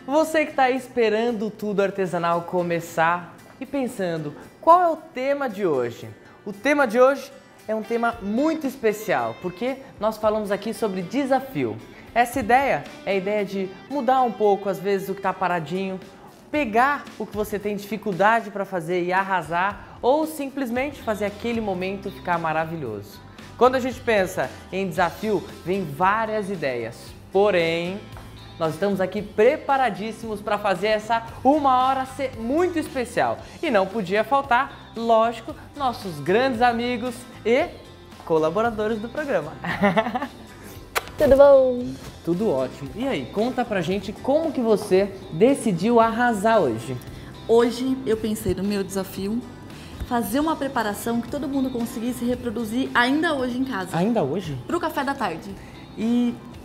Você que está esperando Tudo Artesanal começar e pensando, qual é o tema de hoje? O tema de hoje é um tema muito especial, porque nós falamos aqui sobre desafio. Essa ideia é a ideia de mudar um pouco, às vezes, o que está paradinho, pegar o que você tem dificuldade para fazer e arrasar, ou simplesmente fazer aquele momento ficar maravilhoso. Quando a gente pensa em desafio, vem várias ideias, porém, nós estamos aqui preparadíssimos para fazer essa uma hora ser muito especial. E não podia faltar, lógico, nossos grandes amigos e colaboradores do programa. Tudo bom? Tudo ótimo. E aí, conta pra gente como que você decidiu arrasar hoje. Hoje eu pensei no meu desafio, fazer uma preparação que todo mundo conseguisse reproduzir ainda hoje em casa. Ainda hoje? Pro café da tarde.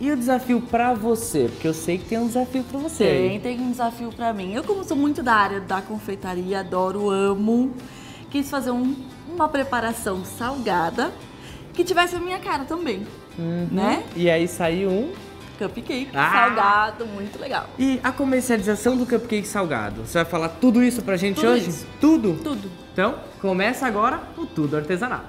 E o desafio pra você? Porque eu sei que tem um desafio pra você. Tem um desafio pra mim. Eu, como sou muito da área da confeitaria, adoro, amo, quis fazer uma preparação salgada que tivesse a minha cara também, né? E aí saiu um cupcake salgado, muito legal. E a comercialização do cupcake salgado? Você vai falar tudo isso pra gente Tudo hoje? isso. Tudo? Tudo. Então, começa agora o Tudo Artesanal.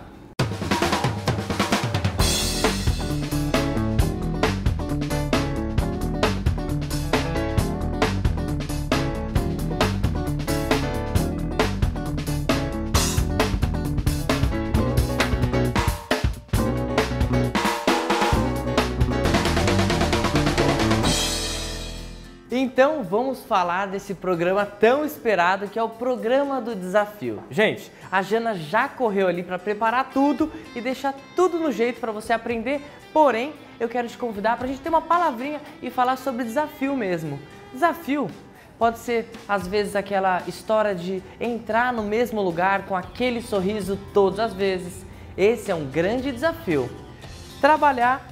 Então vamos falar desse programa tão esperado que é o Programa do Desafio. Gente, a Jana já correu ali para preparar tudo e deixar tudo no jeito para você aprender, porém eu quero te convidar para a gente ter uma palavrinha e falar sobre desafio mesmo. Desafio pode ser às vezes aquela história de entrar no mesmo lugar com aquele sorriso todas as vezes. Esse é um grande desafio. Trabalhar,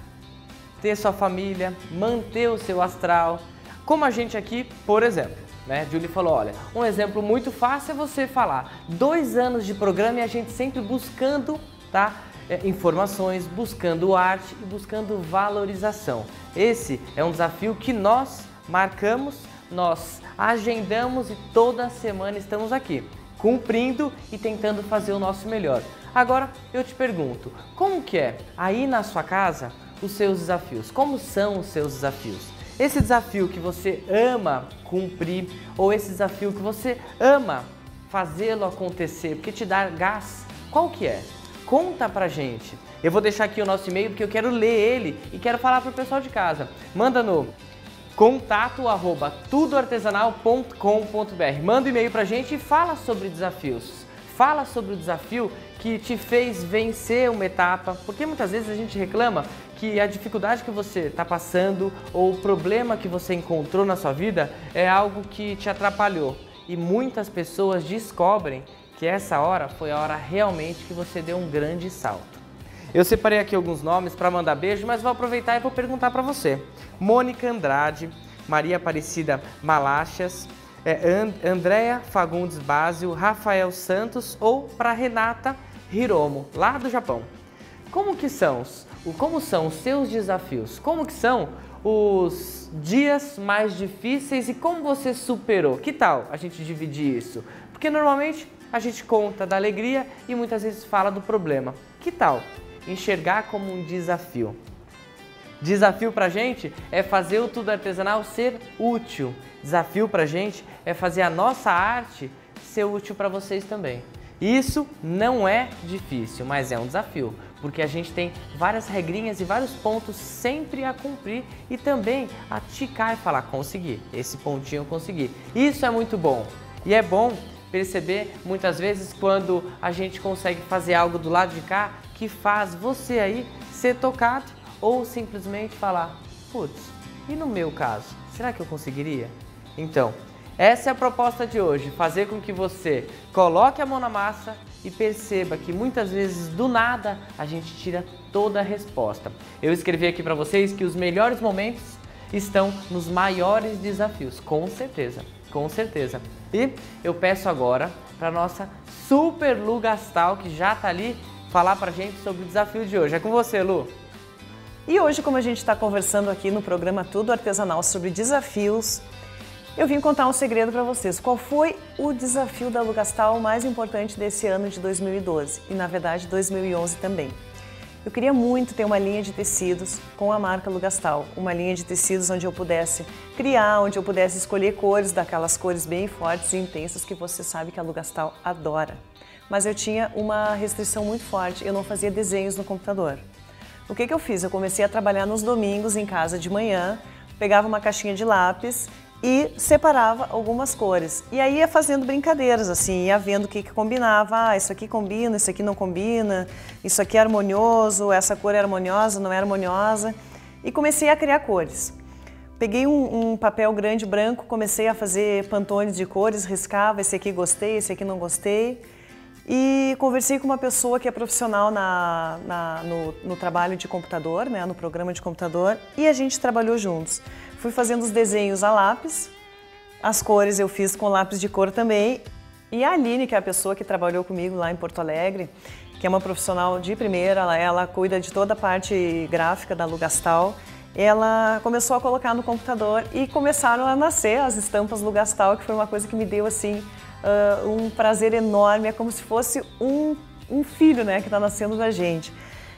ter sua família, manter o seu astral. Como a gente aqui, por exemplo, né? Julie falou, olha, um exemplo muito fácil é você falar 2 anos de programa e a gente sempre buscando, tá? Informações, buscando arte e buscando valorização. Esse é um desafio que nós marcamos, nós agendamos e toda semana estamos aqui, cumprindo e tentando fazer o nosso melhor. Agora eu te pergunto, como que é aí na sua casa os seus desafios? Como são os seus desafios? Esse desafio que você ama cumprir ou esse desafio que você ama fazê-lo acontecer, porque te dá gás, qual que é? Conta pra gente. Eu vou deixar aqui o nosso e-mail porque eu quero ler ele e quero falar pro pessoal de casa. Manda no contato@tudoartesanal.com.br. Manda um e-mail pra gente e fala sobre desafios. Fala sobre o desafio que te fez vencer uma etapa, porque muitas vezes a gente reclama que a dificuldade que você está passando ou o problema que você encontrou na sua vida é algo que te atrapalhou. E muitas pessoas descobrem que essa hora foi a hora realmente que você deu um grande salto. Eu separei aqui alguns nomes para mandar beijo, mas vou aproveitar e vou perguntar para você. Mônica Andrade, Maria Aparecida Malachas, Andréa Fagundes Básio, Rafael Santos ou para Renata Hiromo, lá do Japão. Como são os seus desafios? Como que são os dias mais difíceis e como você superou? Que tal a gente dividir isso? Porque normalmente a gente conta da alegria e muitas vezes fala do problema. Que tal enxergar como um desafio? Desafio pra gente é fazer o Tudo Artesanal ser útil. Desafio pra gente é fazer a nossa arte ser útil para vocês também. Isso não é difícil, mas é um desafio, porque a gente tem várias regrinhas e vários pontos sempre a cumprir e também a ticar e falar, consegui, esse pontinho eu consegui. Isso é muito bom e é bom perceber muitas vezes quando a gente consegue fazer algo do lado de cá que faz você aí ser tocado ou simplesmente falar, putz, e no meu caso, será que eu conseguiria? Então, essa é a proposta de hoje, fazer com que você coloque a mão na massa e perceba que muitas vezes do nada a gente tira toda a resposta. Eu escrevi aqui para vocês que os melhores momentos estão nos maiores desafios, com certeza, com certeza. E eu peço agora para nossa Super Lu Gastal, que já está ali, falar para a gente sobre o desafio de hoje. É com você, Lu. E hoje, como a gente está conversando aqui no programa Tudo Artesanal sobre desafios, Eu vim contar um segredo para vocês. Qual foi o desafio da Lugastal mais importante desse ano de 2012 e, na verdade, 2011 também? Eu queria muito ter uma linha de tecidos com a marca Lugastal, uma linha de tecidos onde eu pudesse criar, onde eu pudesse escolher cores, daquelas cores bem fortes e intensas que você sabe que a Lugastal adora. Mas eu tinha uma restrição muito forte, eu não fazia desenhos no computador. O que eu fiz? Eu comecei a trabalhar nos domingos em casa de manhã, pegava uma caixinha de lápis e separava algumas cores. E aí ia fazendo brincadeiras, assim, ia vendo o que combinava. Ah, isso aqui combina, isso aqui não combina, isso aqui é harmonioso, essa cor é harmoniosa, não é harmoniosa. E comecei a criar cores. Peguei um papel grande branco, comecei a fazer pantones de cores, riscava, esse aqui gostei, esse aqui não gostei. E conversei com uma pessoa que é profissional no trabalho de computador, né, no programa de computador, e a gente trabalhou juntos. Fui fazendo os desenhos a lápis, as cores eu fiz com lápis de cor também. E a Aline, que é a pessoa que trabalhou comigo lá em Porto Alegre, que é uma profissional de primeira, ela cuida de toda a parte gráfica da Lugastal, ela começou a colocar no computador e começaram a nascer as estampas Lugastal, que foi uma coisa que me deu assim um prazer enorme, é como se fosse um filho, né, que está nascendo da gente.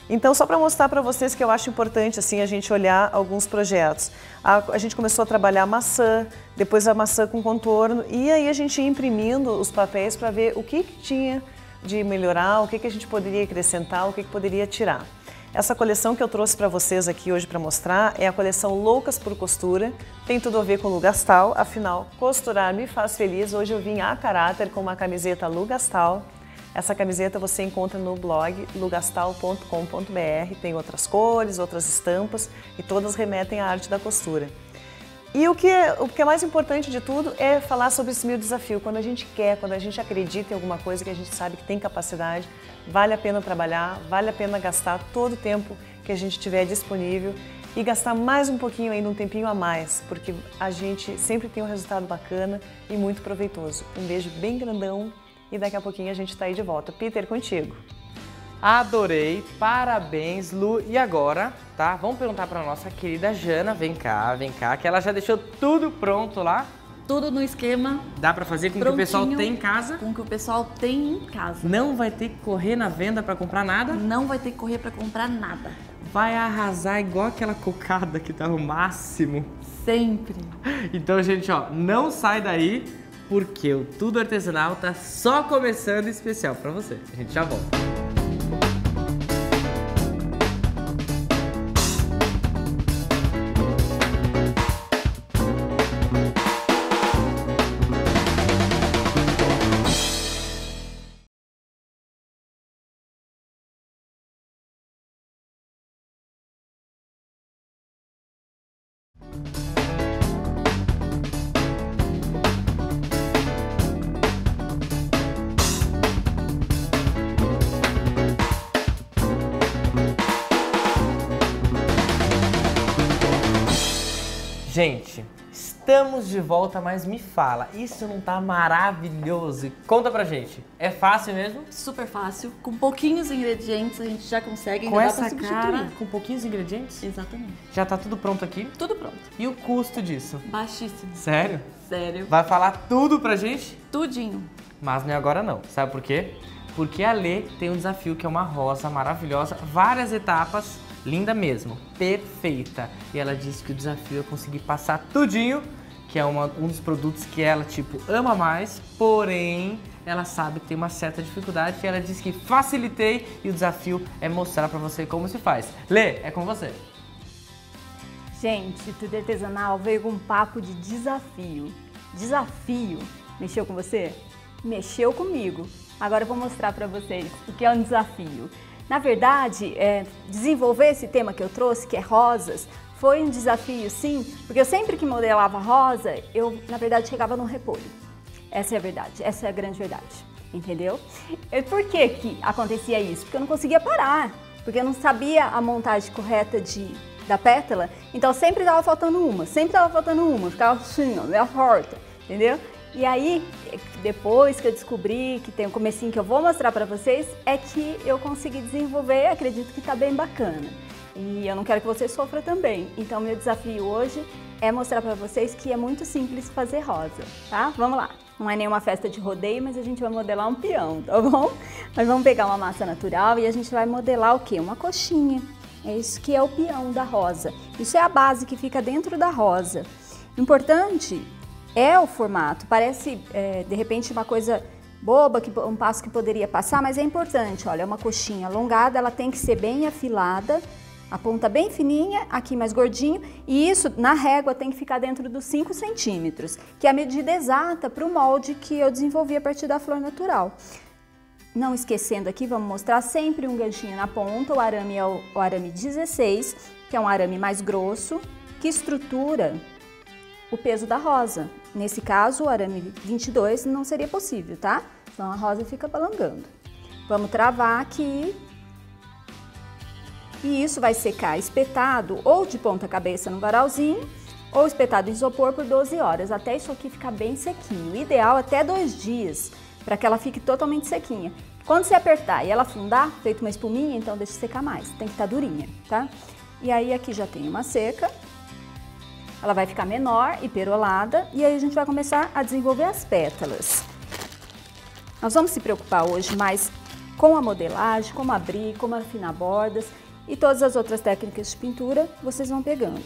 Então, só para mostrar para vocês que eu acho importante assim a gente olhar alguns projetos. A gente começou a trabalhar a maçã, depois a maçã com contorno, e aí a gente ia imprimindo os papéis para ver o que tinha de melhorar, o que a gente poderia acrescentar, o que poderia tirar. Essa coleção que eu trouxe para vocês aqui hoje para mostrar é a coleção Loucas por Costura, tem tudo a ver com Lugastal, afinal, costurar me faz feliz. Hoje eu vim a caráter com uma camiseta Lugastal. Essa camiseta você encontra no blog lugastal.com.br, tem outras cores, outras estampas e todas remetem à arte da costura. E o que é mais importante de tudo é falar sobre esse meu desafio. Quando a gente quer, quando a gente acredita em alguma coisa que a gente sabe que tem capacidade, vale a pena trabalhar, vale a pena gastar todo o tempo que a gente tiver disponível e gastar mais um pouquinho ainda, um tempinho a mais, porque a gente sempre tem um resultado bacana e muito proveitoso. Um beijo bem grandão e daqui a pouquinho a gente está aí de volta. Peter, contigo. Adorei, parabéns, Lu. E agora, tá? Vamos perguntar para nossa querida Jana, vem cá, que ela já deixou tudo pronto lá. Tudo no esquema. Dá para fazer com o que o pessoal tem em casa? Com o que o pessoal tem em casa. Não vai ter que correr na venda para comprar nada? Não vai ter que correr para comprar nada. Vai arrasar igual aquela cocada que tá o máximo. Sempre. Então, gente, ó, não sai daí, porque o Tudo Artesanal tá só começando especial para você. A gente já volta. Gente, estamos de volta, mas me fala, isso não tá maravilhoso? Conta pra gente, é fácil mesmo? Super fácil, com pouquinhos ingredientes a gente já consegue. Com essa cara, com pouquinhos ingredientes? Exatamente. Já tá tudo pronto aqui? Tudo pronto. E o custo disso? Baixíssimo. Sério? Sério. Vai falar tudo pra gente? Tudinho. Mas não é agora não, sabe por quê? Porque a Lê tem um desafio que é uma rosa maravilhosa, várias etapas, linda mesmo, perfeita. E ela disse que o desafio é conseguir passar tudinho, que é um dos produtos que ela, tipo, ama mais, porém, ela sabe que tem uma certa dificuldade e ela disse que facilitei e o desafio é mostrar pra você como se faz. Lê, é com você. Gente, Tudo Artesanal veio com um papo de desafio. Desafio, mexeu com você? Mexeu comigo. Agora eu vou mostrar pra vocês o que é um desafio. Na verdade, desenvolver esse tema que eu trouxe, que é rosas, foi um desafio, sim, porque eu sempre que modelava rosa, eu, na verdade, chegava no repolho. Essa é a verdade, essa é a grande verdade, entendeu? E por que acontecia isso? Porque eu não conseguia parar, porque eu não sabia a montagem correta da pétala, então sempre estava faltando uma, ficava assim, ó, meia torta, entendeu? E aí, depois que eu descobri que tem um comecinho que eu vou mostrar pra vocês, é que eu consegui desenvolver, acredito que tá bem bacana. E eu não quero que você sofra também. Então, meu desafio hoje é mostrar para vocês que é muito simples fazer rosa, tá? Vamos lá. Não é nenhuma festa de rodeio, mas a gente vai modelar um peão, tá bom? Nós vamos pegar uma massa natural e a gente vai modelar o quê? Uma coxinha. É isso que é o peão da rosa. Isso é a base que fica dentro da rosa. O importante é o formato. Parece, de repente, uma coisa boba, um passo que poderia passar, mas é importante. Olha, é uma coxinha alongada, ela tem que ser bem afilada, a ponta bem fininha, aqui mais gordinho, e isso na régua tem que ficar dentro dos 5 centímetros, que é a medida exata para o molde que eu desenvolvi a partir da flor natural. Não esquecendo aqui, vamos mostrar sempre um ganchinho na ponta, o arame é o arame 16, que é um arame mais grosso, que estrutura o peso da rosa. Nesse caso, o arame 22 não seria possível, tá? Então a rosa fica balangando. Vamos travar aqui. E isso vai secar espetado ou de ponta cabeça no varalzinho ou espetado em isopor por 12 horas, até isso aqui ficar bem sequinho. O ideal até 2 dias, para que ela fique totalmente sequinha. Quando você apertar e ela afundar, feito uma espuminha, então deixa secar mais, tem que estar durinha, tá? E aí aqui já tem uma seca, ela vai ficar menor e perolada, e aí a gente vai começar a desenvolver as pétalas. Nós vamos se preocupar hoje mais com a modelagem, como abrir, como afinar bordas, e todas as outras técnicas de pintura vocês vão pegando.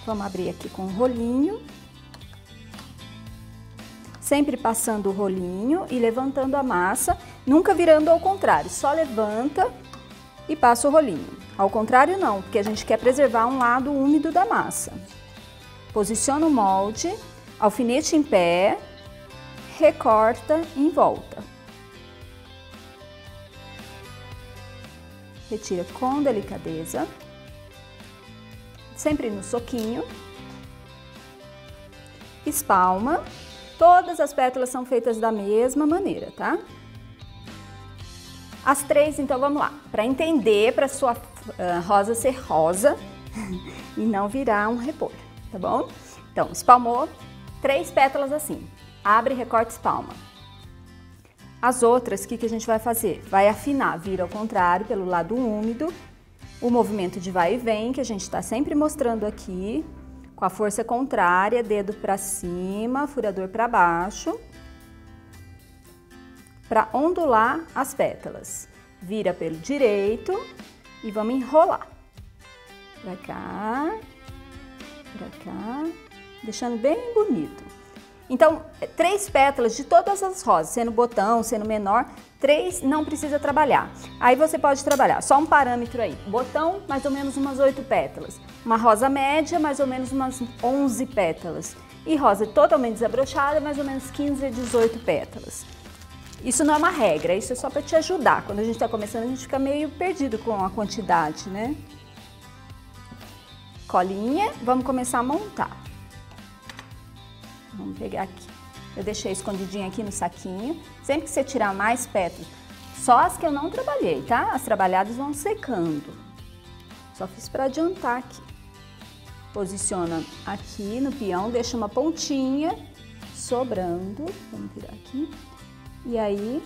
Vamos abrir aqui com um rolinho. Sempre passando o rolinho e levantando a massa, nunca virando ao contrário, só levanta e passa o rolinho. Ao contrário não, porque a gente quer preservar um lado úmido da massa. Posiciona o molde, alfinete em pé, recorta em volta. Retira com delicadeza, sempre no soquinho, espalma. Todas as pétalas são feitas da mesma maneira, tá? As 3, então vamos lá. Para entender, para sua rosa ser rosa e não virar um repolho, tá bom? Então, espalmou 3 pétalas assim. Abre, recorta, espalma. As outras, o que a gente vai fazer? Vai afinar, vira ao contrário, pelo lado úmido. O movimento de vai e vem, que a gente está sempre mostrando aqui. Com a força contrária, dedo para cima, furador para baixo. Para ondular as pétalas. Vira pelo direito e vamos enrolar. Pra cá, deixando bem bonito. Então, 3 pétalas de todas as rosas, sendo botão, sendo menor, 3 não precisa trabalhar. Aí você pode trabalhar só um parâmetro aí. Botão, mais ou menos umas 8 pétalas. Uma rosa média, mais ou menos umas 11 pétalas. E rosa totalmente desabrochada, mais ou menos 15 a 18 pétalas. Isso não é uma regra, isso é só para te ajudar. Quando a gente está começando, a gente fica meio perdido com a quantidade, né? Colinha, vamos começar a montar. Vamos pegar aqui. Eu deixei escondidinho aqui no saquinho. Sempre que você tirar mais pétalas, só as que eu não trabalhei, tá? As trabalhadas vão secando. Só fiz para adiantar aqui. Posiciona aqui no peão, deixa uma pontinha sobrando. Vamos virar aqui. E aí,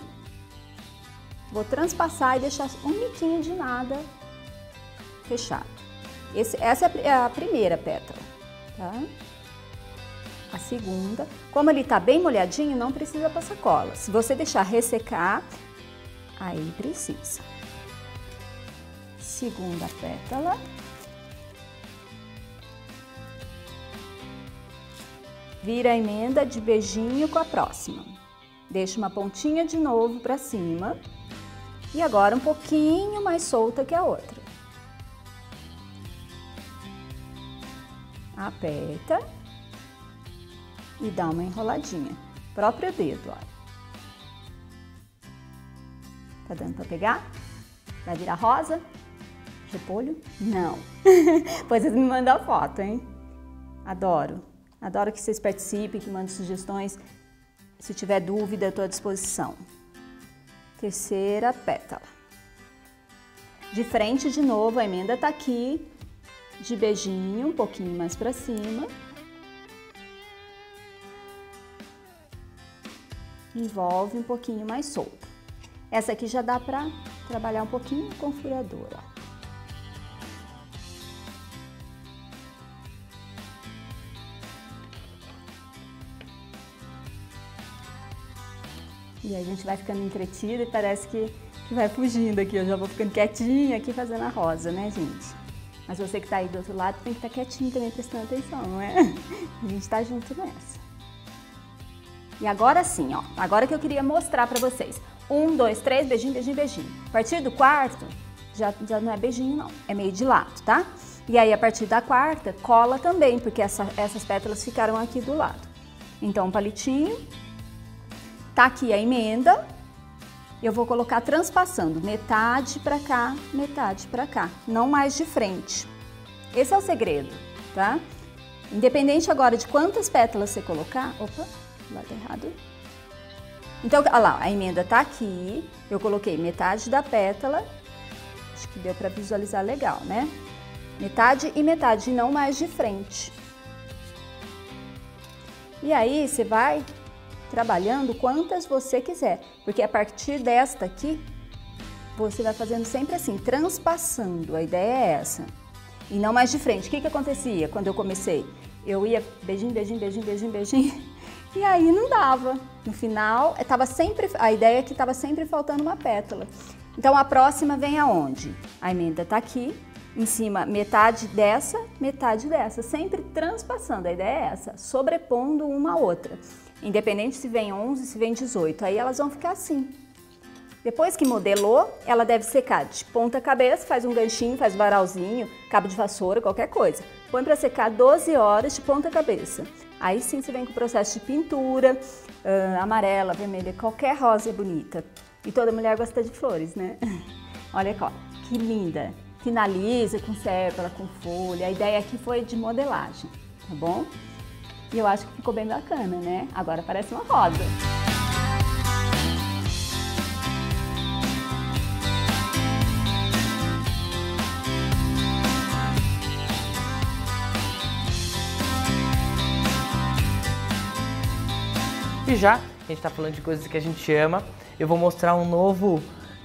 vou transpassar e deixar um biquinho de nada fechado. Essa é a primeira pétala, tá? A segunda, como ele tá bem molhadinho, não precisa passar cola. Se você deixar ressecar, aí precisa. Segunda pétala. Vira a emenda de beijinho com a próxima. Deixa uma pontinha de novo para cima. E agora um pouquinho mais solta que a outra. Aperta. E dá uma enroladinha. Próprio dedo, olha. Tá dando pra pegar? Vai virar rosa? Repolho? Não. Pois vocês me mandam a foto, hein? Adoro. Adoro que vocês participem, que mandem sugestões. Se tiver dúvida, eu tô à disposição. Terceira pétala. De frente de novo, a emenda tá aqui. De beijinho, um pouquinho mais pra cima. Envolve um pouquinho mais solto. Essa aqui já dá pra trabalhar um pouquinho com furador, ó. E aí a gente vai ficando entretida e parece que vai fugindo aqui. Eu já vou ficando quietinha aqui fazendo a rosa, né, gente? Mas você que tá aí do outro lado tem que estar quietinho também prestando atenção, não é? A gente tá junto nessa. E agora sim, ó. Agora que eu queria mostrar pra vocês. 1, 2, 3, beijinho, beijinho, beijinho. A partir do quarto, já não é beijinho não, é meio de lado, tá? E aí a partir da quarta, cola também, porque essas pétalas ficaram aqui do lado. Então, um palitinho. Tá aqui a emenda. Eu vou colocar transpassando, metade pra cá, metade pra cá, não mais de frente. Esse é o segredo, tá? Independente agora de quantas pétalas você colocar... Opa, lado errado. Então, olha lá, a emenda tá aqui, eu coloquei metade da pétala, acho que deu pra visualizar legal, né? Metade e metade, não mais de frente. E aí, você vai trabalhando quantas você quiser, porque a partir desta aqui, você vai fazendo sempre assim, transpassando, a ideia é essa. E não mais de frente. O que acontecia quando eu comecei? Eu ia beijinho, beijinho, beijinho, beijinho, beijinho, e aí não dava. No final, a ideia é que estava sempre faltando uma pétala. Então a próxima vem aonde? A emenda tá aqui, em cima metade dessa, sempre transpassando, a ideia é essa, sobrepondo uma a outra. Independente se vem 11, se vem 18, aí elas vão ficar assim. Depois que modelou, ela deve secar de ponta cabeça, faz um ganchinho, faz varalzinho, cabo de vassoura, qualquer coisa. Põe para secar 12 horas de ponta cabeça. Aí sim você vem com o processo de pintura, amarela, vermelha, qualquer rosa bonita. E toda mulher gosta de flores, né? Olha aqui, ó, que linda. Finaliza com sépala, com folha. A ideia aqui foi de modelagem, tá bom? E eu acho que ficou bem bacana, né? Agora parece uma rosa. E já que a gente tá falando de coisas que a gente ama, eu vou mostrar um novo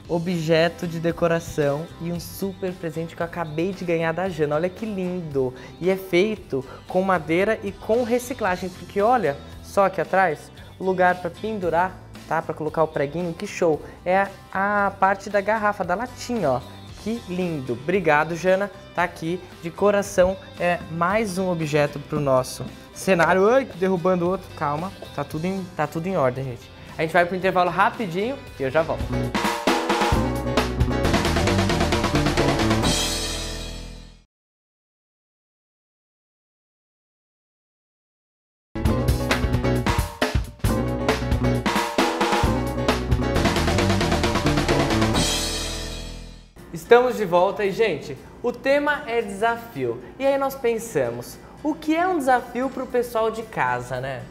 objeto de decoração e um super presente que eu acabei de ganhar da Jana. Olha que lindo! E é feito com madeira e com reciclagem, porque olha só aqui atrás, o lugar para pendurar, tá? Para colocar o preguinho, que show! É a parte da garrafa, da latinha, ó. Que lindo! Obrigado, Jana. Tá aqui, de coração, é mais um objeto pro nosso cenário. Ai, derrubando outro. Calma, tá tudo em ordem, gente. A gente vai pro intervalo rapidinho e eu já volto. Estamos de volta e, gente, o tema é desafio. E aí nós pensamos, o que é um desafio para o pessoal de casa, né?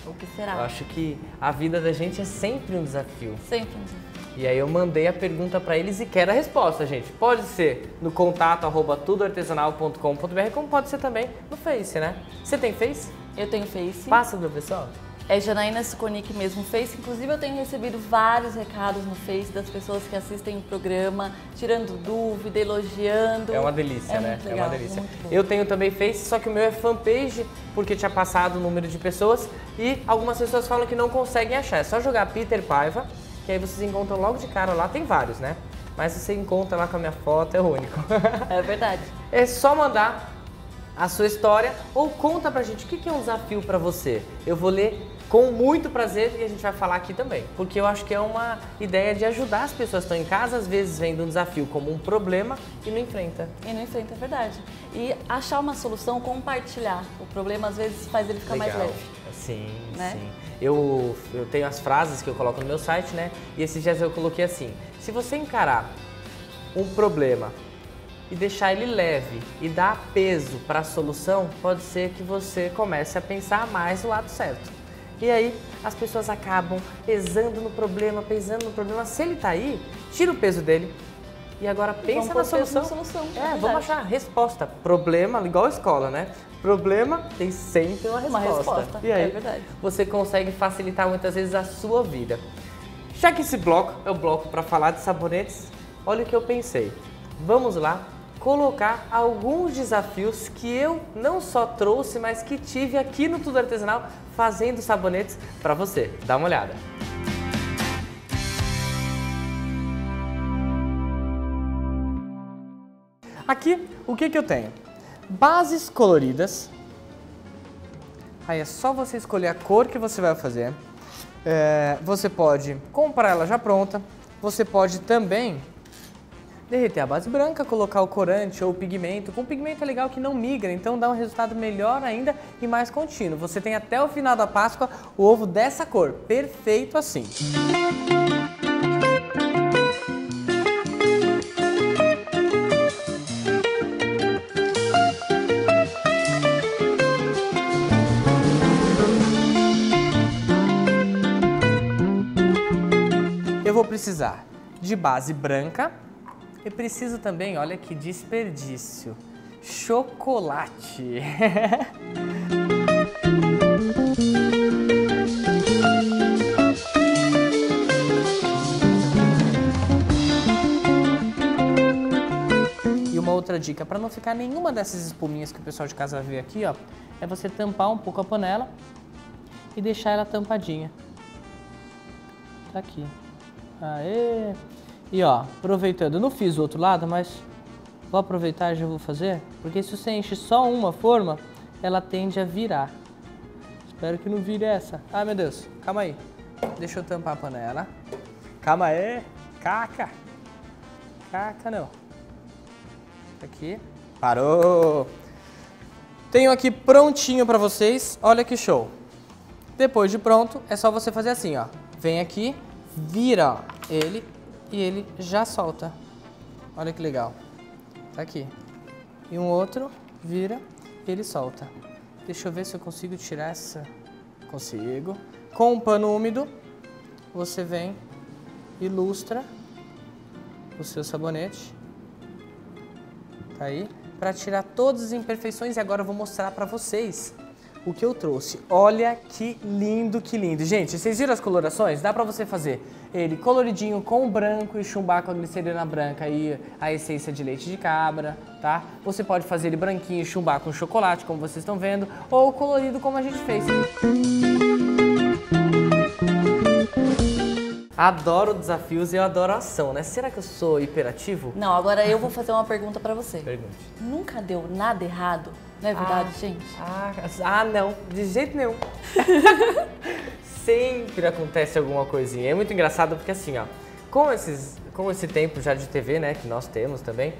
O que será? Eu acho que a vida da gente é sempre um desafio. Sempre um desafio. E aí eu mandei a pergunta para eles e quero a resposta, gente. Pode ser no contato@tudoartesanal.com.br, como pode ser também no Face, né? Você tem Face? Eu tenho Face. Passa pro pessoal. É Janaína Suconic mesmo, Face. Inclusive eu tenho recebido vários recados no Face das pessoas que assistem o programa, tirando dúvida, elogiando. É uma delícia, né? Muito legal, é uma delícia. muito bom. Eu tenho também Face, só que o meu é fanpage, porque tinha passado o número de pessoas e algumas pessoas falam que não conseguem achar. É só jogar Peter Paiva, que aí vocês encontram logo de cara lá. Tem vários, né? Mas você encontra lá com a minha foto, é o único. É verdade. É só mandar a sua história ou conta pra gente o que é um desafio pra você. Eu vou ler com muito prazer e a gente vai falar aqui também, porque eu acho que é uma ideia de ajudar as pessoas que estão em casa, às vezes vendo um desafio como um problema e não enfrenta. E não enfrenta, é verdade. E achar uma solução, compartilhar. O problema às vezes faz ele ficar mais leve. Sim, né? sim. Eu tenho as frases que eu coloco no meu site, né? E esses dias eu coloquei assim, se você encarar um problema e deixar ele leve e dar peso para a solução, pode ser que você comece a pensar mais do lado certo. E aí as pessoas acabam pesando no problema. Se ele tá aí, tira o peso dele e agora pensa na solução. Vamos achar a resposta. Problema, igual a escola, né? Problema tem sempre uma resposta. E aí é verdade. você consegue facilitar muitas vezes a sua vida. Já que esse bloco é o bloco para falar de sabonetes, olha o que eu pensei. Vamos lá colocar alguns desafios que eu não só trouxe, mas que tive aqui no Tudo Artesanal fazendo sabonetes para você. Dá uma olhada. Aqui, o que eu tenho? Bases coloridas. Aí é só você escolher a cor que você vai fazer. Você pode comprar ela já pronta. Você pode também derreter a base branca, colocar o corante ou o pigmento. Com pigmento é legal que não migra, então dá um resultado melhor ainda e mais contínuo. Você tem até o final da Páscoa o ovo dessa cor, perfeito assim. Eu vou precisar de base branca. E preciso também, olha que desperdício, chocolate. E uma outra dica, para não ficar nenhuma dessas espuminhas que o pessoal de casa vai ver aqui, ó, é você tampar um pouco a panela e deixar ela tampadinha. Tá aqui. Aê! E ó, aproveitando, eu não fiz o outro lado, mas vou aproveitar e já vou fazer, porque se você enche só uma forma, ela tende a virar. Espero que não vire essa. Ai meu Deus, calma aí. Deixa eu tampar a panela. Calma aí, caca. Caca não. Aqui, parou. Tenho aqui prontinho pra vocês, olha que show. Depois de pronto, é só você fazer assim, ó. Vem aqui, vira ó, ele. E ele já solta. Olha que legal. Tá aqui. E um outro, vira, e ele solta. Deixa eu ver se eu consigo tirar essa. Consigo. Com um pano úmido, você vem, ilustra o seu sabonete. Tá aí. Pra tirar todas as imperfeições. E agora eu vou mostrar pra vocês o que eu trouxe. Olha que lindo, que lindo. Gente, vocês viram as colorações? Dá pra você fazer ele coloridinho com branco e chumbar com a glicerina branca e a essência de leite de cabra, tá? Você pode fazer ele branquinho e chumbar com chocolate, como vocês estão vendo, ou colorido como a gente fez. Adoro desafios e eu adoro ação, né? Será que eu sou hiperativo? Não, agora eu vou fazer uma pergunta pra você. Pergunte. Nunca deu nada errado? Não é verdade, gente? Não, de jeito nenhum. Sempre acontece alguma coisinha. É muito engraçado porque assim, ó, com esse tempo já de TV, né, que nós temos também,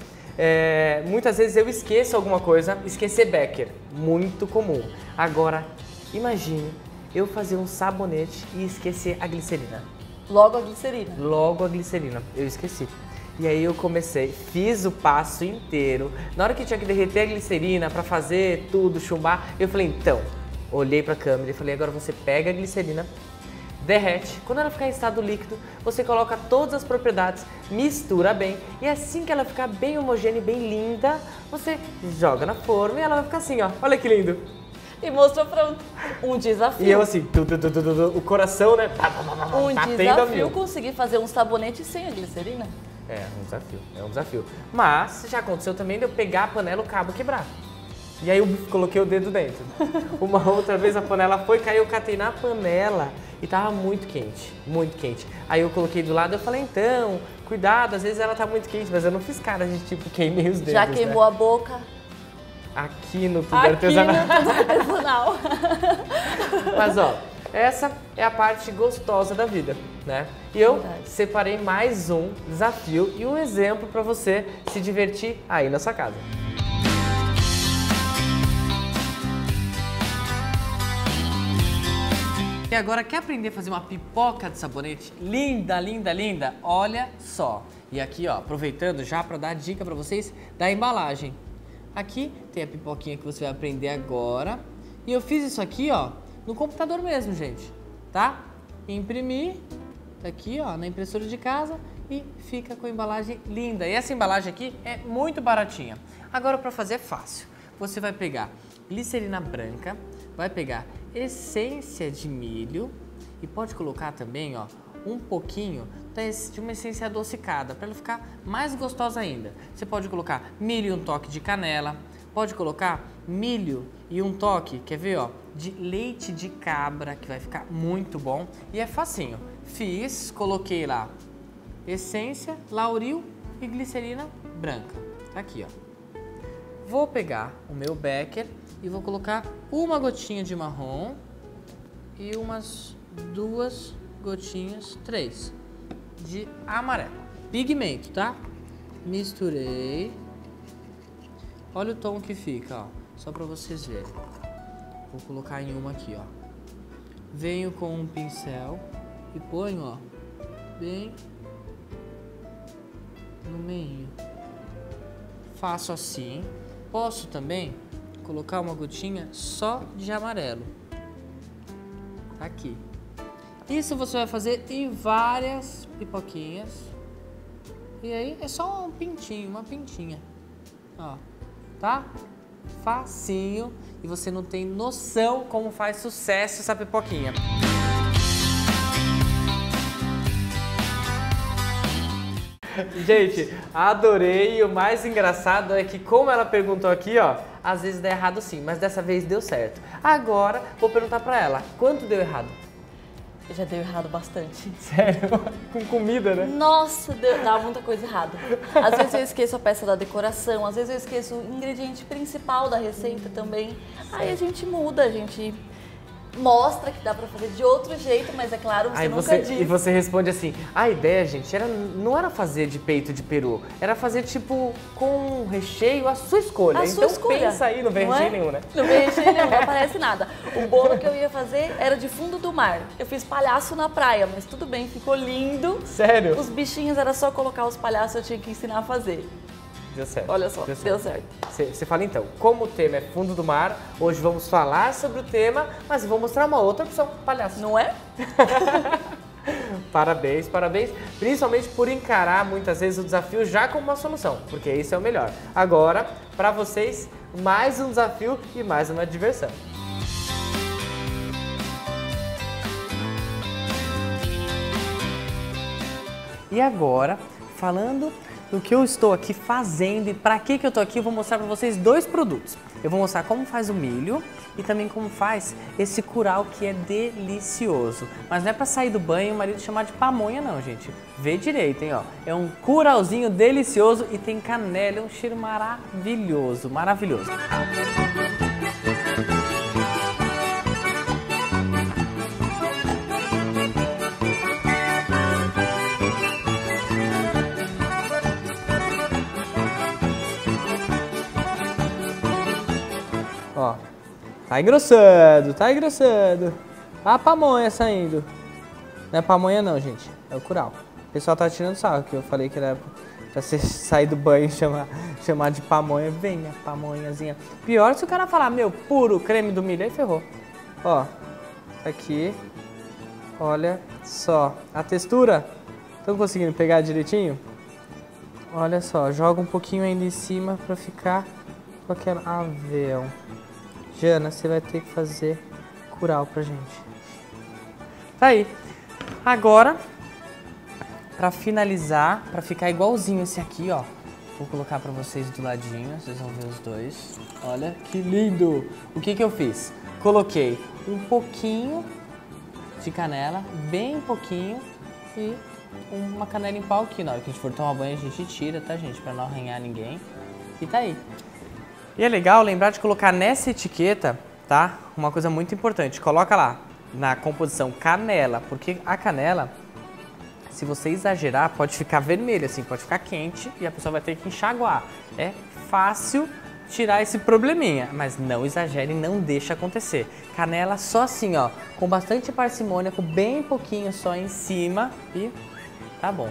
muitas vezes eu esqueço alguma coisa, esquecer Becker, muito comum. Agora, imagine eu fazer um sabonete e esquecer a glicerina. Logo a glicerina. Logo a glicerina, eu esqueci. E aí eu comecei, fiz o passo inteiro. Na hora que tinha que derreter a glicerina pra fazer tudo, chumbar, eu falei, então, olhei pra câmera e falei, agora você pega a glicerina, derrete. Quando ela ficar em estado líquido, você coloca todas as propriedades, mistura bem. E assim que ela ficar bem homogênea e bem linda, você joga na forma e ela vai ficar assim, ó. Olha que lindo. E mostrou pronto. Um desafio. E eu assim, o coração, né? Um desafio conseguir fazer um sabonete sem a glicerina. É um desafio. Mas já aconteceu também de eu pegar a panela e o cabo quebrar. E aí eu coloquei o dedo dentro. Uma outra vez a panela foi cair, eu catei na panela e tava muito quente, muito quente. Aí eu coloquei do lado e eu falei, então, cuidado, às vezes ela tá muito quente, mas eu não fiz cara de tipo, queimei os dedos. Já queimou, né? A boca. Aqui no Tudo Artesanal. Aqui no Tudo Artesanal. Mas ó, essa é a parte gostosa da vida, né? E eu separei mais um desafio e um exemplo para você se divertir aí na sua casa. E agora, quer aprender a fazer uma pipoca de sabonete? Linda, linda, linda! Olha só! E aqui, ó, aproveitando já para dar a dica para vocês da embalagem. Aqui tem a pipoquinha que você vai aprender agora. E eu fiz isso aqui, ó, no computador mesmo, gente, tá? Imprimi, tá aqui, ó, na impressora de casa e fica com a embalagem linda. E essa embalagem aqui é muito baratinha. Agora, para fazer é fácil. Você vai pegar glicerina branca, vai pegar essência de milho e pode colocar também, ó, um pouquinho de uma essência adocicada para ela ficar mais gostosa ainda. Você pode colocar milho e um toque de canela, pode colocar milho e um toque, quer ver, ó, de leite de cabra, que vai ficar muito bom e é facinho. Fiz, coloquei lá essência, lauril e glicerina branca. Tá aqui, ó. Vou pegar o meu Becker e vou colocar uma gotinha de marrom e umas 2 gotinhas, 3, de amarelo. Pigmento, tá? Misturei. Olha o tom que fica, ó. Só pra vocês verem. Vou colocar em uma aqui, ó. Venho com um pincel e ponho, ó, bem no meio. Faço assim. Posso também colocar uma gotinha só de amarelo. Aqui. Isso você vai fazer em várias pipoquinhas. E aí é só um pintinho, uma pintinha. Ó, tá? Facinho. E você não tem noção como faz sucesso essa pipoquinha. Gente, adorei. E o mais engraçado é que, como ela perguntou aqui, ó, às vezes dá errado sim, mas dessa vez deu certo. Agora, vou perguntar pra ela, quanto deu errado? Já deu errado bastante. Sério? Com comida, né? Nossa, dá muita coisa errada. Às vezes eu esqueço a peça da decoração, às vezes eu esqueço o ingrediente principal da receita também. Aí a gente muda, a gente mostra que dá pra fazer de outro jeito, mas é claro, você nunca diz. E você responde assim, a ideia, gente, não era fazer de peito de peru, era fazer tipo com um recheio à sua escolha. Então pensa aí, não vem recheio nenhum, né? Não vem recheio nenhum, não aparece nada. O bolo que eu ia fazer era de fundo do mar. Eu fiz palhaço na praia, mas tudo bem, ficou lindo. Sério? Os bichinhos, era só colocar os palhaços, eu tinha que ensinar a fazer. Deu certo. Olha só, deu certo. Você fala então, como o tema é fundo do mar, hoje vamos falar sobre o tema, mas vou mostrar uma outra opção, palhaço. Não é? Parabéns, parabéns, principalmente por encarar muitas vezes o desafio já como uma solução, porque isso é o melhor. Agora, para vocês, mais um desafio e mais uma diversão. E agora, falando do que eu estou aqui fazendo e para que eu estou aqui, eu vou mostrar para vocês 2 produtos. Eu vou mostrar como faz o milho e também como faz esse curau que é delicioso. Mas não é para sair do banho e o marido chamar de pamonha não, gente. Vê direito, hein, ó. É um curauzinho delicioso e tem canela, é um cheiro maravilhoso, maravilhoso. Ó, tá engrossando, tá engrossando. A pamonha saindo. Não é pamonha não, gente, é o curau. O pessoal tá tirando sarro, que eu falei que era pra você sair do banho e chamar de pamonha. Venha, pamonhazinha. Pior se o cara falar, meu, puro creme do milho, aí ferrou. Ó, tá aqui. Olha só, a textura. Estão conseguindo pegar direitinho? Olha só, joga um pouquinho ainda em cima pra ficar com aquela... Avel. Jana, você vai ter que fazer curau pra gente. Tá aí. Agora, pra finalizar, pra ficar igualzinho esse aqui, ó. Vou colocar pra vocês do ladinho, vocês vão ver os dois. Olha que lindo! O que que eu fiz? Coloquei um pouquinho de canela, bem pouquinho, e uma canela em pau aqui. Na hora que a gente for tomar banho, a gente tira, tá, gente? Pra não arranhar ninguém. E tá aí. E é legal lembrar de colocar nessa etiqueta, tá? Uma coisa muito importante. Coloca lá, na composição, canela. Porque a canela, se você exagerar, pode ficar vermelha, assim, pode ficar quente e a pessoa vai ter que enxaguar. É fácil tirar esse probleminha, mas não exagere e não deixe acontecer. Canela só assim, ó, com bastante parcimônia, com bem pouquinho só em cima e tá bom.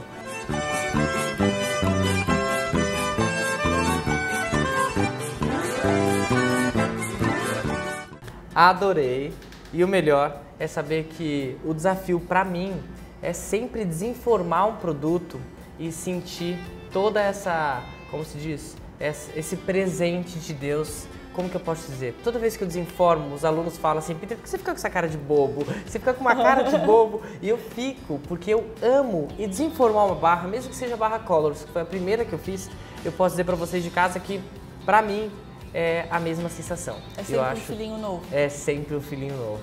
Adorei. E o melhor é saber que o desafio para mim é sempre desinformar um produto e sentir toda essa, como se diz, esse presente de Deus. Como que eu posso dizer? Toda vez que eu desinformo, os alunos falam assim, Peter, por que você fica com essa cara de bobo? Você fica com uma cara de bobo. E eu fico, porque eu amo. E desinformar uma barra, mesmo que seja barra Colors, que foi a primeira que eu fiz, eu posso dizer para vocês de casa que, para mim, é a mesma sensação. É sempre um filhinho novo. É sempre um filhinho novo.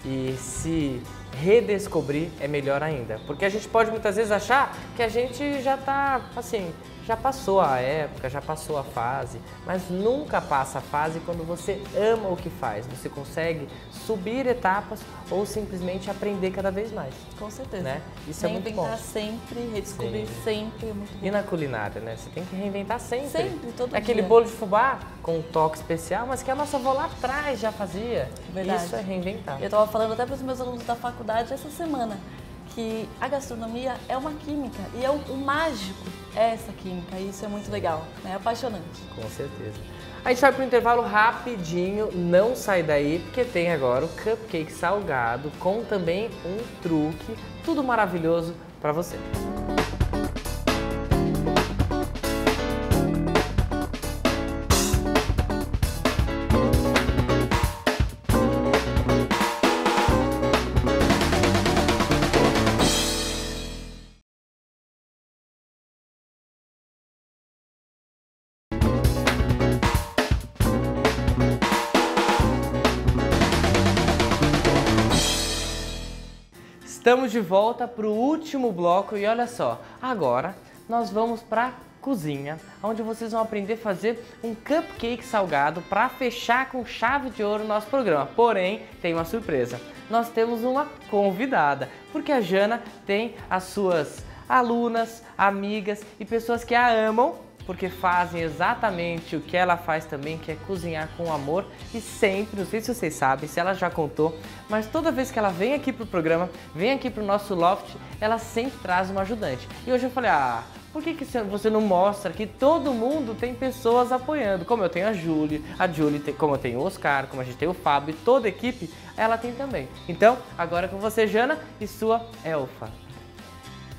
E se redescobrir é melhor ainda. Porque a gente pode muitas vezes achar que a gente já tá, assim, já passou a época, já passou a fase, mas nunca passa a fase quando você ama o que faz. Você consegue subir etapas ou simplesmente aprender cada vez mais. Com certeza. Né? Isso é muito bom. Reinventar sempre, redescobrir sempre, é muito bom. E na culinária, né? Você tem que reinventar sempre. Sempre, todo dia. Aquele bolo de fubá com um toque especial, mas que a nossa avó lá atrás já fazia. Verdade. Isso é reinventar. Eu estava falando até para os meus alunos da faculdade essa semana que a gastronomia é uma química e o mágico é essa química e isso é muito legal, né? É apaixonante. Com certeza. A gente vai para o intervalo rapidinho, não sai daí, porque tem agora o cupcake salgado com também um truque, tudo maravilhoso para você. Estamos de volta para o último bloco e olha só, agora nós vamos para a cozinha, onde vocês vão aprender a fazer um cupcake salgado para fechar com chave de ouro o nosso programa. Porém, tem uma surpresa, nós temos uma convidada, porque a Jana tem as suas alunas, amigas e pessoas que a amam, porque fazem exatamente o que ela faz também, que é cozinhar com amor e sempre, não sei se vocês sabem, se ela já contou, mas toda vez que ela vem aqui pro programa, vem aqui pro nosso loft, ela sempre traz uma ajudante. E hoje eu falei, por que você não mostra que todo mundo tem pessoas apoiando? Como eu tenho a Julie tem, como eu tenho o Oscar, como a gente tem o Fábio, e toda a equipe, ela tem também. Então, agora é com você, Jana, e sua elfa.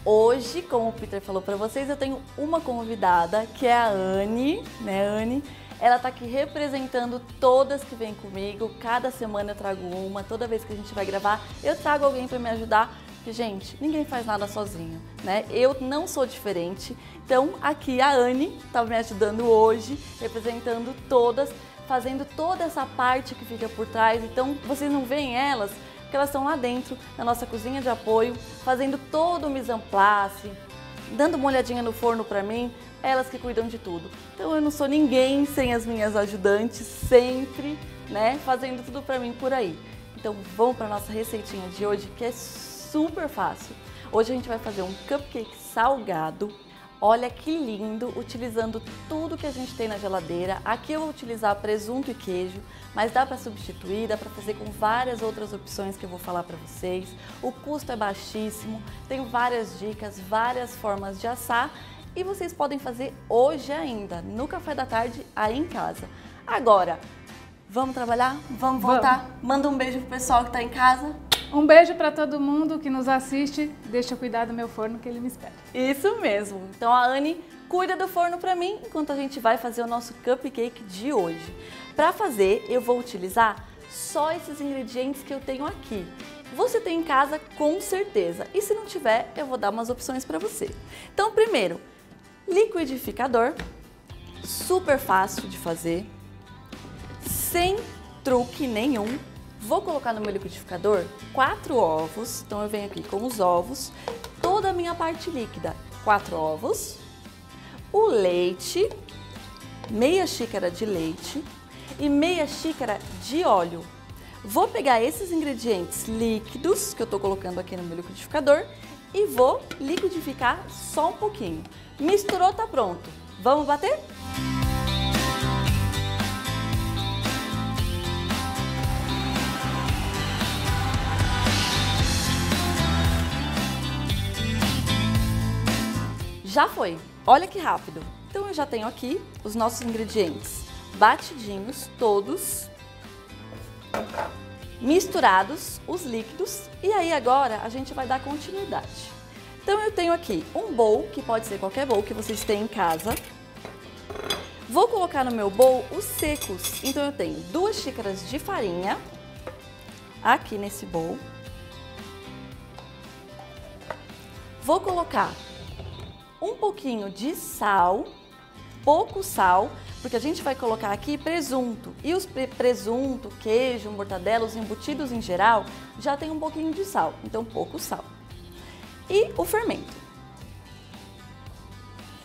Hoje, como o Peter falou para vocês, eu tenho uma convidada, que é a Anne, né, Anne? Ela tá aqui representando todas que vêm comigo, cada semana eu trago uma, toda vez que a gente vai gravar, eu trago alguém para me ajudar, porque, gente, ninguém faz nada sozinho, né? Eu não sou diferente, então aqui a Anne tá me ajudando hoje, representando todas, fazendo toda essa parte que fica por trás, então vocês não veem elas, porque elas estão lá dentro, na nossa cozinha de apoio, fazendo todo o mise en place, dando uma olhadinha no forno para mim, elas que cuidam de tudo. Então eu não sou ninguém sem as minhas ajudantes, sempre, né, fazendo tudo para mim por aí. Então vamos para nossa receitinha de hoje, que é super fácil. Hoje a gente vai fazer um cupcake salgado. Olha que lindo, utilizando tudo que a gente tem na geladeira. Aqui eu vou utilizar presunto e queijo, mas dá para substituir, dá para fazer com várias outras opções que eu vou falar para vocês. O custo é baixíssimo, tenho várias dicas, várias formas de assar e vocês podem fazer hoje ainda, no café da tarde, aí em casa. Agora, vamos trabalhar? Vamos voltar? Manda um beijo pro pessoal que tá em casa. Um beijo para todo mundo que nos assiste. Deixa eu cuidar do meu forno que ele me espera. Isso mesmo. Então a Anne cuida do forno para mim enquanto a gente vai fazer o nosso cupcake de hoje. Para fazer, eu vou utilizar só esses ingredientes que eu tenho aqui. Você tem em casa com certeza. E se não tiver, eu vou dar umas opções para você. Então, primeiro, liquidificador. Super fácil de fazer. Sem truque nenhum. Vou colocar no meu liquidificador 4 ovos, então eu venho aqui com os ovos, toda a minha parte líquida, 4 ovos, o leite, meia xícara de leite e meia xícara de óleo. Vou pegar esses ingredientes líquidos que eu tô colocando aqui no meu liquidificador e vou liquidificar só um pouquinho. Misturou, tá pronto. Vamos bater? Já foi! Olha que rápido! Então eu já tenho aqui os nossos ingredientes batidinhos, todos, misturados, os líquidos, e aí agora a gente vai dar continuidade. Então eu tenho aqui um bowl, que pode ser qualquer bowl que vocês têm em casa. Vou colocar no meu bowl os secos, então eu tenho 2 xícaras de farinha, aqui nesse bowl. Vou colocar um pouquinho de sal, pouco sal, porque a gente vai colocar aqui presunto. E os presunto, queijo, mortadela, os embutidos em geral, já tem um pouquinho de sal, então pouco sal. E o fermento.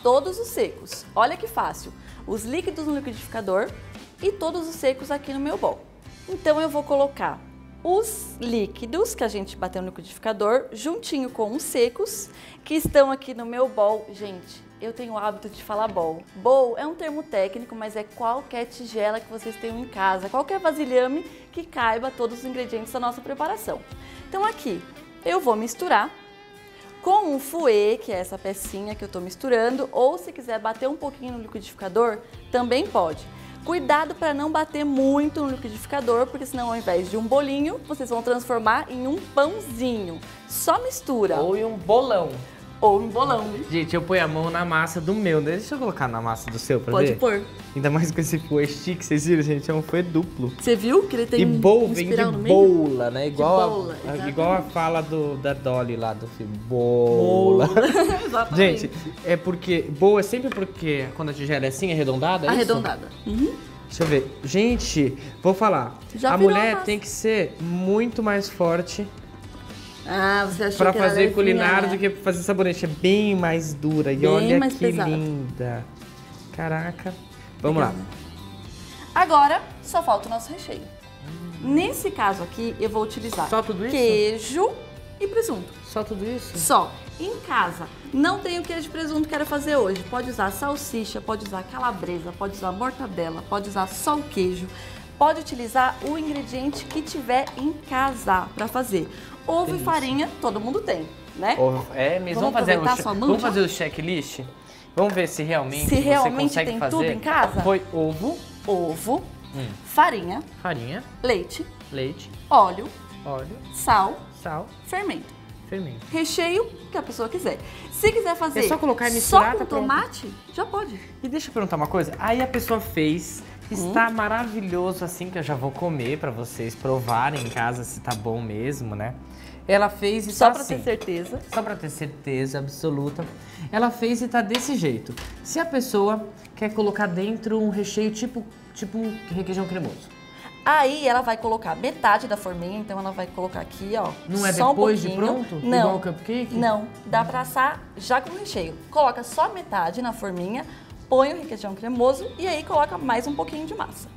todos os secos. Olha que fácil. Os líquidos no liquidificador e todos os secos aqui no meu bowl. Então eu vou colocar os líquidos que a gente bateu no liquidificador juntinho com os secos que estão aqui no meu bowl. Gente, eu tenho o hábito de falar bowl. Bowl é um termo técnico, mas é qualquer tigela que vocês tenham em casa, qualquer vasilhame que caiba todos os ingredientes da nossa preparação. Então aqui eu vou misturar com um fouet, que é essa pecinha que eu estou misturando, ou se quiser bater um pouquinho no liquidificador, também pode. Cuidado para não bater muito no liquidificador, porque senão ao invés de um bolinho, vocês vão transformar em um pãozinho. Só mistura. Ou em um bolão. Ou em bolão. Gente, eu ponho a mão na massa do meu, né? Deixa eu colocar na massa do seu pra Pode ver. pôr. Ainda mais com esse fouet chique, vocês viram, gente? É um fouet duplo. Você viu que ele tem E bowl vem de espiral no meio? boula, né? boula, Igual a fala da Dolly lá do filme. Boula. Exatamente. Gente, é porque... Bowl é sempre porque quando a tigela é assim, arredondada, é isso? Arredondada. Uhum. Deixa eu ver. Gente, vou falar. Já a virou mulher a massa. tem que ser muito mais forte Ah, você achou pra que era fazer levinha, culinária né? do que pra fazer sabonete. É bem mais dura. E Bem olha mais que pesada. linda. Caraca. Vamos lá. Agora, só falta o nosso recheio. Nesse caso aqui, eu vou utilizar Só tudo isso? queijo e presunto. Só tudo isso? Só. Em casa, não tenho queijo e presunto que quero fazer hoje. Pode usar salsicha, pode usar calabresa, pode usar mortadela, pode usar só o queijo. Pode utilizar o ingrediente que tiver em casa para fazer. Ovo e farinha, todo mundo tem, né? É mesmo. Vamos aproveitar sua mão vamos já? fazer o checklist? Vamos ver se realmente Se você realmente consegue tem fazer. tudo em casa? Foi ovo, Ovo, farinha, farinha, leite, leite, óleo, óleo, sal, sal, fermento. fermento. Recheio que a pessoa quiser. Se quiser fazer É só colocar e misturar, só tá com pronto. tomate, já pode. E deixa eu perguntar uma coisa. Aí a pessoa fez, está maravilhoso assim, que eu já vou comer pra vocês provarem em casa se tá bom mesmo, né? Ela fez e Só tá pra assim. ter certeza. Só pra ter certeza absoluta. Ela fez e tá desse jeito. Se a pessoa quer colocar dentro um recheio tipo um requeijão cremoso. Aí ela vai colocar metade da forminha, então ela vai colocar aqui, ó. Não é só depois um de pouquinho. pronto? Não. Igual o cupcake? Não, dá pra assar já com o recheio. Coloca só metade na forminha, põe o requeijão cremoso e aí coloca mais um pouquinho de massa.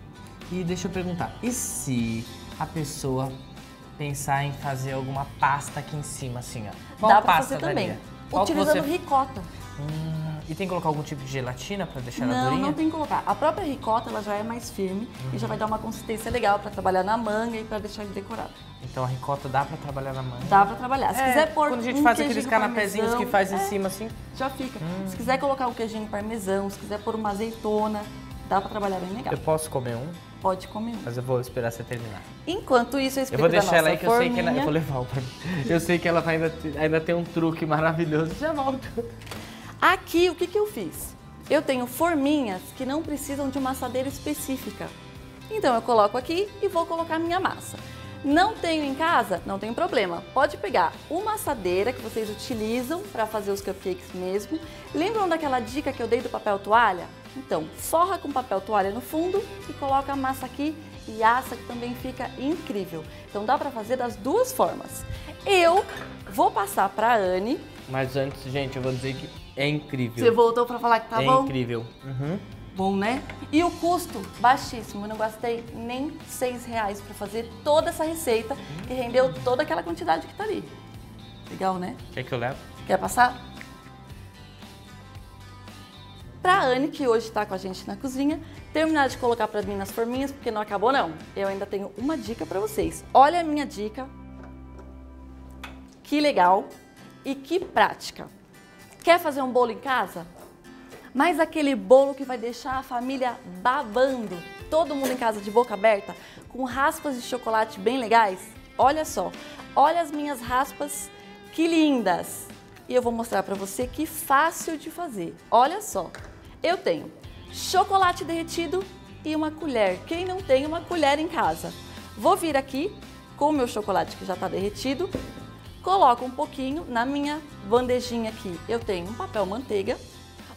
E deixa eu perguntar, e se a pessoa pensar em fazer alguma pasta aqui em cima, assim, ó? Qual dá pra pasta fazer também. daria? Qual que Utilizando você... ricota. E tem que colocar algum tipo de gelatina pra deixar ela Não, durinha? não tem que colocar. A própria ricota, ela já é mais firme e já vai dar uma consistência legal pra trabalhar na manga e pra deixar ele decorado. Então a ricota dá pra trabalhar na manga? Dá pra trabalhar. Se quiser pôr quando a gente um faz aqueles queijinho canapézinhos que parmesão, faz em cima assim. já fica. Se quiser colocar um queijinho parmesão, se quiser pôr uma azeitona, dá pra trabalhar bem legal. Eu posso comer um, Pode comer um. mas eu vou esperar você terminar. Enquanto isso, eu Eu explico vou da deixar ela nossa aí que eu sei que ela... Eu forminha. vou levar o pra mim. Eu sei que ela vai ainda tem um truque maravilhoso. Já volto. Aqui, o que eu fiz? Eu tenho forminhas que não precisam de uma assadeira específica. Então eu coloco aqui e vou colocar minha massa. Não tenho em casa? Não tem problema. Pode pegar uma assadeira que vocês utilizam para fazer os cupcakes mesmo. Lembram daquela dica que eu dei do papel toalha? Então, forra com papel toalha no fundo e coloca a massa aqui e assa, que também fica incrível. Então dá para fazer das duas formas. Eu vou passar para a Anne. Mas antes, gente, eu vou dizer que é incrível. Você voltou para falar que tá é bom? incrível. Uhum. Bom, né? E o custo baixíssimo, eu não gastei nem R$6 para fazer toda essa receita e rendeu toda aquela quantidade que tá ali. Legal, né? Quer que eu levo? Quer passar? Pra Anne, que hoje tá com a gente na cozinha, terminar de colocar para mim nas forminhas, porque não acabou não. Eu ainda tenho uma dica para vocês. Olha a minha dica. Que legal e que prática. Quer fazer um bolo em casa? Mas aquele bolo que vai deixar a família babando, todo mundo em casa de boca aberta, com raspas de chocolate bem legais? Olha só, olha as minhas raspas, que lindas! E eu vou mostrar para você que fácil de fazer. Olha só, eu tenho chocolate derretido e uma colher. Quem não tem uma colher em casa? Vou vir aqui com o meu chocolate que já está derretido, coloco um pouquinho na minha bandejinha aqui. Eu tenho um papel manteiga,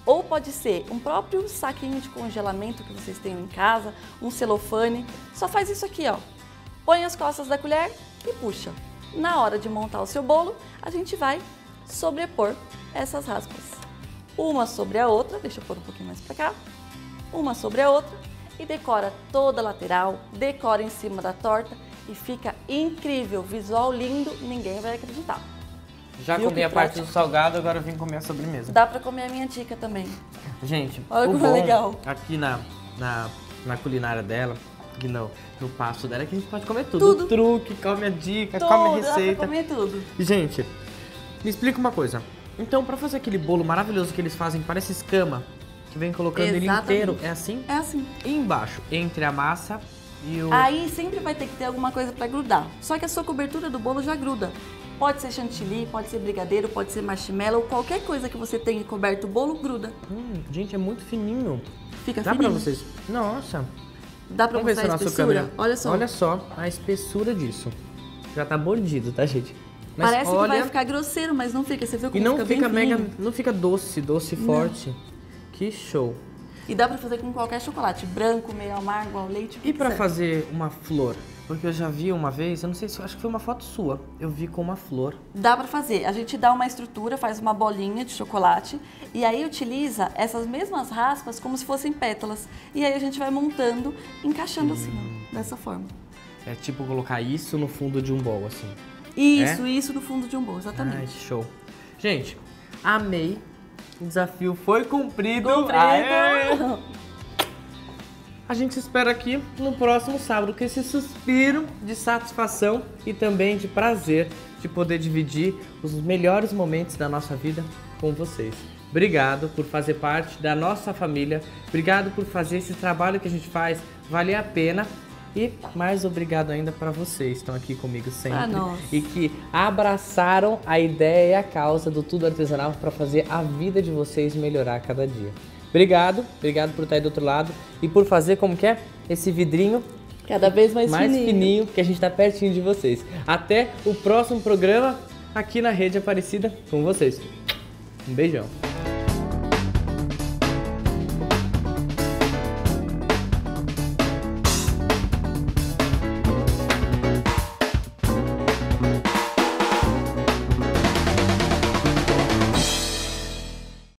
ou pode ser um próprio saquinho de congelamento que vocês tenham em casa, um celofane. Só faz isso aqui, ó. Põe as costas da colher e puxa. Na hora de montar o seu bolo, a gente vai sobrepor essas raspas. uma sobre a outra, deixa eu pôr um pouquinho mais pra cá, uma sobre a outra e decora toda a lateral, decora em cima da torta e fica incrível, visual lindo, ninguém vai acreditar. Já Viu comi que a parte prático? do salgado, agora eu vim comer a sobremesa. Dá pra comer a minha dica também. Gente, Olha o como é bom legal. aqui na culinária dela, e no passo dela, é que a gente pode comer tudo. Tudo. O truque, come a dica, Tudo, come a dá pra receita. comer tudo. E, gente, me explica uma coisa. Então, pra fazer aquele bolo maravilhoso que eles fazem, parece escama, que vem colocando ele Exatamente. inteiro, é assim? É assim. E embaixo, entre a massa e o... Aí sempre vai ter que ter alguma coisa pra grudar. Só que a sua cobertura do bolo já gruda. Pode ser chantilly, pode ser brigadeiro, pode ser marshmallow, qualquer coisa que você tenha coberto o bolo gruda. Gente, é muito fininho. Fica Dá fininho. pra vocês... Nossa. Dá pra Vamos ver se mostrar a a nossa espessura? câmera... Olha só. Olha só a espessura disso. Já tá mordido, tá, gente? Mas Parece olha... que vai ficar grosseiro, mas não fica. Você viu E como não fica fica bem mega... fininho? Não fica doce forte. Que show. E dá pra fazer com qualquer chocolate. Branco, meio amargo, ao leite, o que E pra quiser. fazer uma flor? Porque eu já vi uma vez, eu não sei se... Acho que foi uma foto sua. Eu vi com uma flor. Dá pra fazer. A gente dá uma estrutura, faz uma bolinha de chocolate e aí utiliza essas mesmas raspas como se fossem pétalas. E aí a gente vai montando, encaixando assim, ó, dessa forma. É tipo colocar isso no fundo de um bowl, assim. Isso no fundo de um bolo, exatamente. Ai, show. Gente, amei. O desafio foi cumprido. Cumprido. Aê! A gente espera aqui no próximo sábado com esse suspiro de satisfação e também de prazer de poder dividir os melhores momentos da nossa vida com vocês. Obrigado por fazer parte da nossa família. Obrigado por fazer esse trabalho que a gente faz valer a pena. E mais obrigado ainda para vocês que estão aqui comigo sempre Pra nós. e que abraçaram a ideia e a causa do Tudo Artesanal para fazer a vida de vocês melhorar a cada dia. Obrigado por estar aí do outro lado e por fazer como que é esse vidrinho Cada vez mais fininho, que a gente tá pertinho de vocês. Até o próximo programa aqui na Rede Aparecida com vocês. Um beijão.